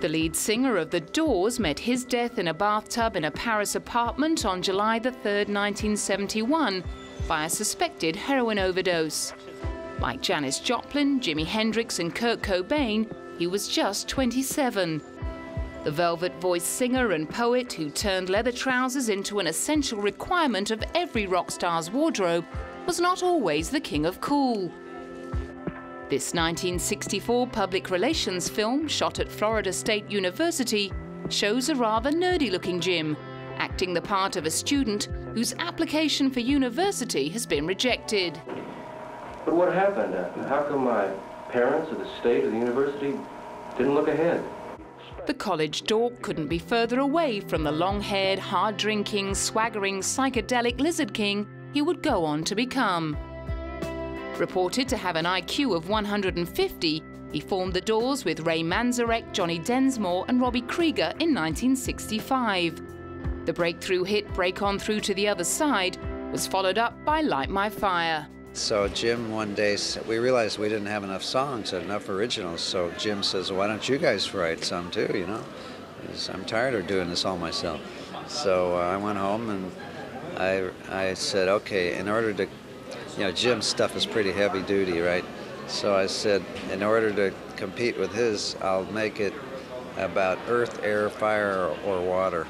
The lead singer of The Doors met his death in a bathtub in a Paris apartment on July the 3rd, 1971, by a suspected heroin overdose. Like Janis Joplin, Jimi Hendrix and Kurt Cobain, he was just 27. The velvet-voiced singer and poet who turned leather trousers into an essential requirement of every rock star's wardrobe was not always the king of cool. This 1964 public relations film, shot at Florida State University, shows a rather nerdy-looking Jim, acting the part of a student whose application for university has been rejected. But what happened? How come my parents or the state or the university didn't look ahead? The college dork couldn't be further away from the long-haired, hard-drinking, swaggering, psychedelic lizard king he would go on to become. Reported to have an IQ of 150, he formed The Doors with Ray Manzarek, Johnny Densmore and Robbie Krieger in 1965. The breakthrough hit Break On Through to the Other Side was followed up by Light My Fire. So Jim one day said, we realized we didn't have enough songs, enough originals, so Jim says, why don't you guys write some too, you know? Because I'm tired of doing this all myself. So I went home and I said, okay, in order to, you know, Jim's stuff is pretty heavy duty, right? So I said, in order to compete with his, I'll make it about earth, air, fire, or water,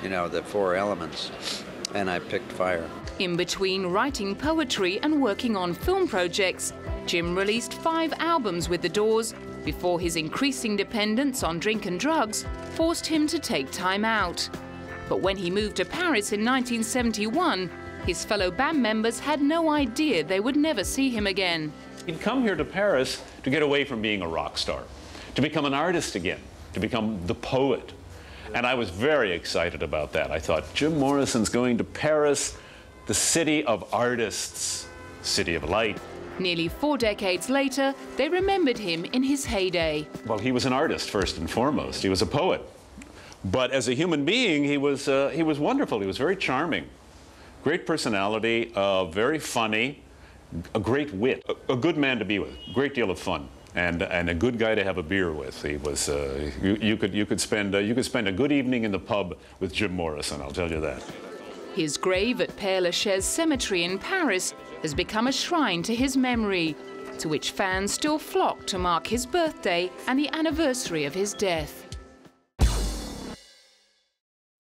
you know, the four elements. And I picked fire. In between writing poetry and working on film projects, Jim released 5 albums with The Doors before his increasing dependence on drink and drugs forced him to take time out. But when he moved to Paris in 1971, his fellow band members had no idea they would never see him again. He'd come here to Paris to get away from being a rock star, to become an artist again, to become the poet. And I was very excited about that. I thought, Jim Morrison's going to Paris, the city of artists, city of light. Nearly 4 decades later, they remembered him in his heyday. Well, he was an artist first and foremost. He was a poet. But as a human being, he was wonderful. He was very charming. Great personality, very funny, a great wit, a good man to be with, great deal of fun, and a good guy to have a beer with. He was you could spend a good evening in the pub with Jim Morrison, I'll tell you that. His grave at Père Lachaise Cemetery in Paris has become a shrine to his memory, to which fans still flock to mark his birthday and the anniversary of his death.